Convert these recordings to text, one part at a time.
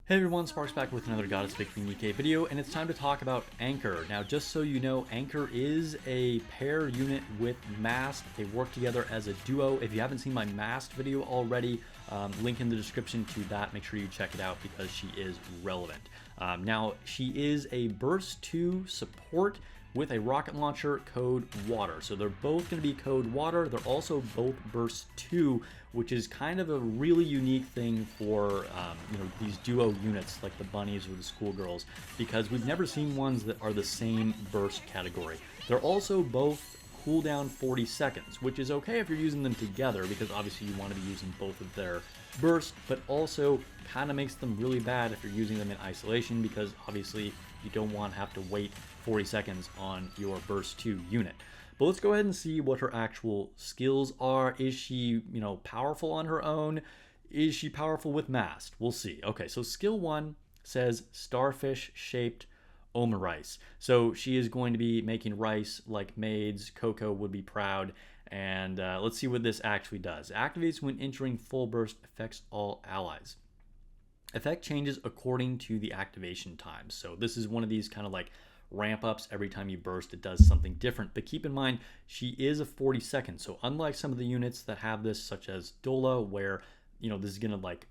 Hey everyone, Sparks back with another Goddess Victory nikke video, and it's time to talk about Anchor. Now, just so you know, Anchor is a pair unit with Mast. They work together as a duo. If you haven't seen my Mast video already, link in the description to that. Make sure you check it out because she is relevant. Now, she is a Burst 2 support with a rocket launcher code water. So they're both going to be code water. They're also both burst 2, which is kind of a really unique thing for these duo units like the bunnies or the schoolgirls, because we've never seen ones that are the same burst category. They're also both cooldown 40 seconds, which is okay if you're using them together because obviously you want to be using both of their burst, but also kind of makes them really bad if you're using them in isolation because obviously you don't want to have to wait 40 seconds on your burst 2 unit. But let's go ahead and see what her actual skills are. Is she, powerful on her own? Is she powerful with Mast? We'll see. Okay, so skill 1 says starfish shaped Oma rice. So she is going to be making rice like maids. Coco would be proud. And let's see what this actually does. Activates when entering full burst, affects all allies. Effect changes according to the activation time. So this is one of these kind of like ramp ups. Every time you burst, it does something different. But keep in mind, she is a 40 seconds. So unlike some of the units that have this, such as Dola, where this is gonna like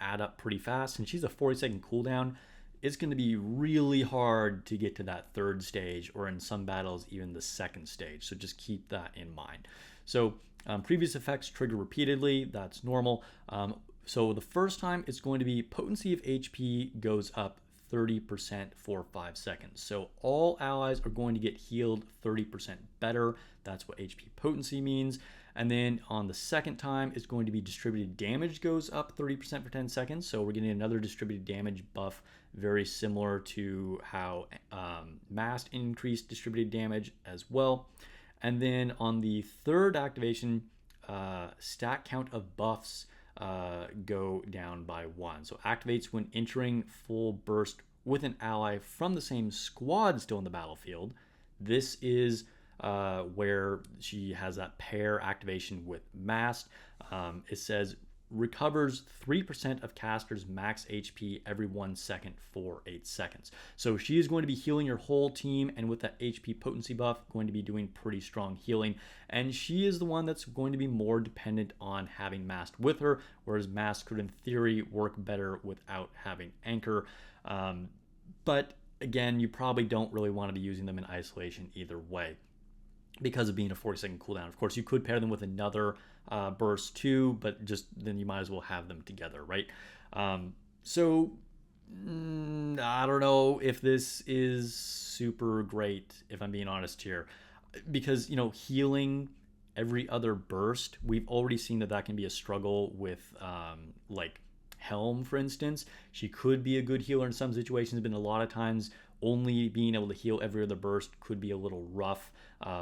add up pretty fast, and she's a 40-second cooldown, it's going to be really hard to get to that third stage, or in some battles even the second stage. So just keep that in mind. So previous effects trigger repeatedly. That's normal. So the first time it's going to be potency of HP goes up 30% for 5 seconds. So all allies are going to get healed 30% better. That's what HP potency means. And then on the second time, it's going to be distributed damage goes up 30% for 10 seconds. So we're getting another distributed damage buff, very similar to how Mast increased distributed damage as well. And then on the third activation, stat count of buffs go down by 1. So activates when entering full burst with an ally from the same squad still in the battlefield. This is where she has that pair activation with Mast. It says recovers 3% of caster's max HP every 1 second for 8 seconds. So she is going to be healing your whole team, and with that HP potency buff, going to be doing pretty strong healing. And she is the one that's going to be more dependent on having Mast with her, whereas Mast could in theory work better without having Anchor. But again, you probably don't really want to be using them in isolation either way, because of being a 40-second cooldown. Of course, you could pair them with another burst too, but just then you might as well have them together, right? I don't know if this is super great, if I'm being honest here, because healing every other burst, we've already seen that can be a struggle with like Helm, for instance. She could be a good healer in some situations, but a lot of times only being able to heal every other burst could be a little rough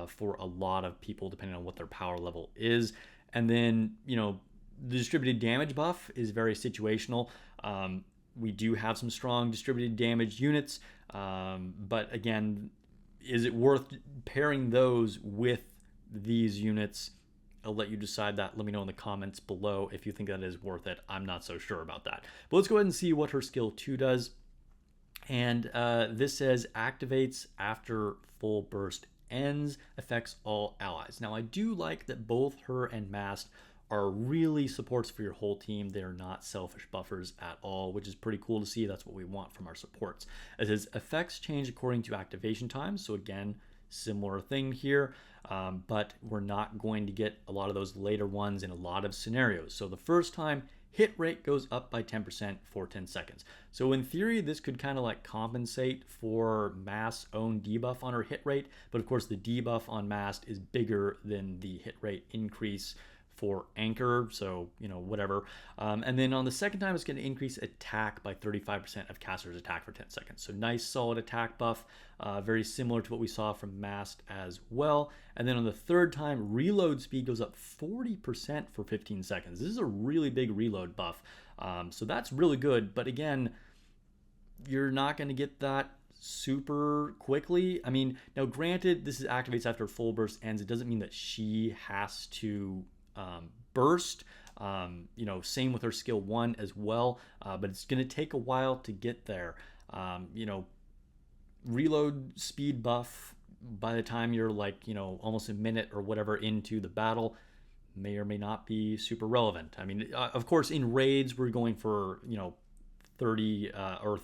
for a lot of people, depending on what their power level is. And then, the distributed damage buff is very situational. We do have some strong distributed damage units, but again, is it worth pairing those with these units? I'll let you decide that. Let me know in the comments below if you think that is worth it. I'm not so sure about that. But let's go ahead and see what her skill 2 does. And this says activates after full burst ends, affects all allies. Now I do like that both her and Mast are really supports for your whole team. They are not selfish buffers at all, which is pretty cool to see. That's what we want from our supports. It says effects change according to activation time. So again, similar thing here, but we're not going to get a lot of those later ones in a lot of scenarios. So the first time, hit rate goes up by 10% for 10 seconds. So in theory, this could kind of like compensate for Mast's own debuff on her hit rate, but of course the debuff on Mast is bigger than the hit rate increase for Anchor, so whatever. And then on the second time, it's going to increase attack by 35% of caster's attack for 10 seconds. So nice solid attack buff, very similar to what we saw from Mast as well. And then on the third time, reload speed goes up 40% for 15 seconds. This is a really big reload buff, so that's really good. But again, you're not going to get that super quickly. I mean, now granted, this is activates after full burst ends. It doesn't mean that she has to burst, You know, same with her skill 1 as well, but it's going to take a while to get there. You know, reload speed buff by the time you're like, you know, almost a minute or whatever into the battle may or may not be super relevant. I mean, of course, in raids, we're going for, you know, 30 or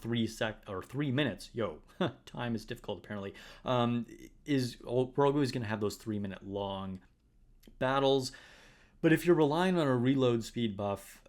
3 minutes. Yo, time is difficult apparently. We're always going to have those 3-minute long battles. But if you're relying on a reload speed buff,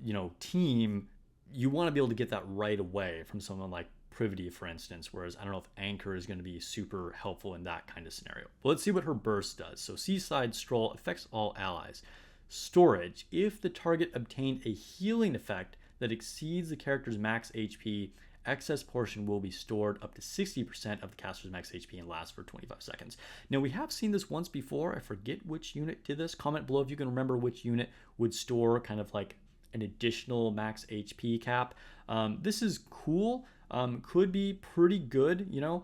you know, team, you want to be able to get that right away from someone like Privity, for instance, whereas I don't know if Anchor is going to be super helpful in that kind of scenario. Well, let's see what her burst does. So Seaside Stroll affects all allies. Storage: if the target obtained a healing effect that exceeds the character's max HP, excess portion will be stored up to 60% of the caster's max HP and lasts for 25 seconds. Now, we have seen this once before. I forget which unit did this. Comment below if you can remember which unit would store kind of like an additional max HP cap. This is cool. Could be pretty good, you know.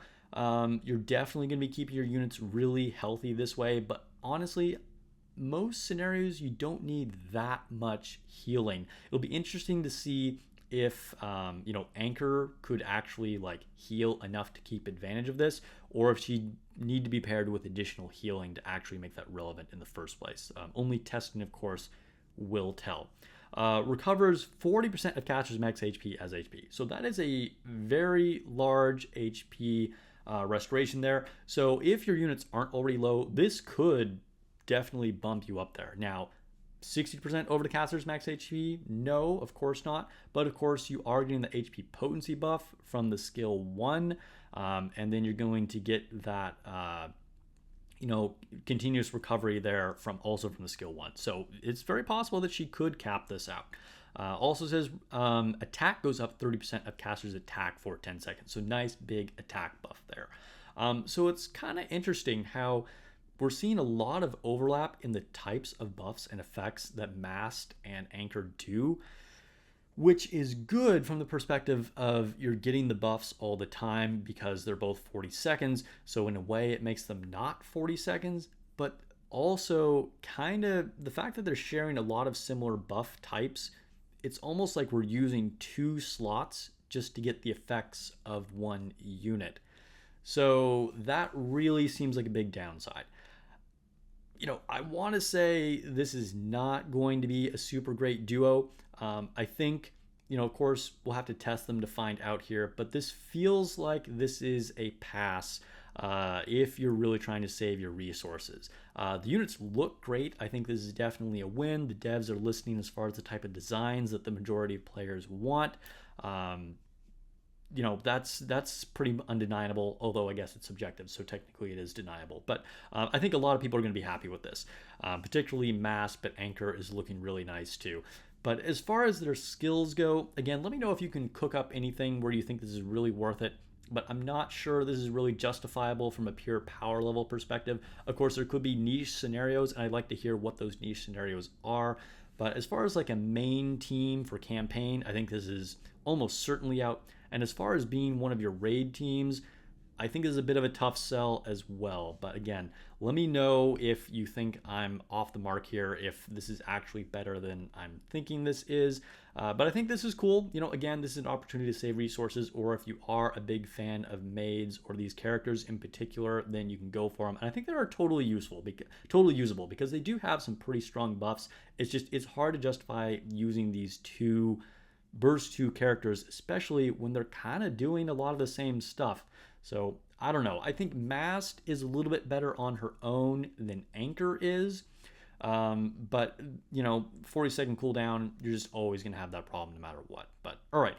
You're definitely going to be keeping your units really healthy this way, but honestly, most scenarios you don't need that much healing. It'll be interesting to see if you know, Anchor could actually like heal enough to keep advantage of this, or if she need to be paired with additional healing to actually make that relevant in the first place. Only testing, of course, will tell. Recovers 40% of caster's max HP as HP. So that is a very large HP restoration there. So if your units aren't already low, this could definitely bump you up there. Now, 60% over the caster's max HP? No, of course not. But of course, you are getting the HP potency buff from the skill 1, and then you're going to get that you know, continuous recovery there from the skill 1. So it's very possible that she could cap this out. Also says attack goes up 30% of caster's attack for 10 seconds. So nice big attack buff there. So it's kind of interesting how we're seeing a lot of overlap in the types of buffs and effects that Masked and Anchor do, which is good from the perspective of you're getting the buffs all the time because they're both 40 seconds. So in a way, it makes them not 40 seconds, but also kind of the fact that they're sharing a lot of similar buff types, it's almost like we're using 2 slots just to get the effects of 1 unit. So that really seems like a big downside. You know, I want to say this is not going to be a super great duo. I think, you know, of course, we'll have to test them to find out here, but this feels like this is a pass if you're really trying to save your resources. The units look great. I think this is definitely a win. The devs are listening as far as the type of designs that the majority of players want. You know, that's pretty undeniable, although I guess it's subjective, so technically it is deniable. But I think a lot of people are going to be happy with this, particularly Masked, but Anchor is looking really nice too. But as far as their skills go, again, let me know if you can cook up anything where you think this is really worth it. But I'm not sure this is really justifiable from a pure power level perspective. Of course, there could be niche scenarios, and I'd like to hear what those niche scenarios are. But as far as like a main team for campaign, I think this is almost certainly out. And as far as being one of your raid teams, I think this is a bit of a tough sell as well. But again, let me know if you think I'm off the mark here, if this is actually better than I'm thinking this is. But I think this is cool. You know, again, this is an opportunity to save resources, or if you are a big fan of maids or these characters in particular, then you can go for them. And I think they are totally useful, totally usable, because they do have some pretty strong buffs. It's hard to justify using these Burst 2 characters, especially when they're kind of doing a lot of the same stuff. So I don't know. I think Masked is a little bit better on her own than Anchor is. But, you know, 40-second cooldown, you're just always going to have that problem no matter what. But, all right.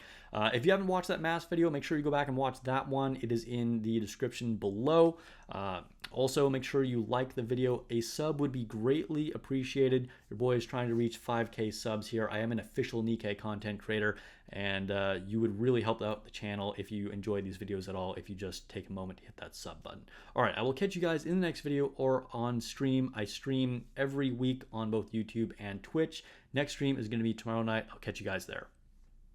If you haven't watched that Masked video, make sure you go back and watch that one. It is in the description below. Also, make sure you like the video. A sub would be greatly appreciated. Your boy is trying to reach 5K subs here. I am an official Nikke content creator, and you would really help out the channel if you enjoy these videos at all, if you just take a moment to hit that sub button. All right, I will catch you guys in the next video or on stream. I stream every week on both YouTube and Twitch. Next stream is going to be tomorrow night. I'll catch you guys there.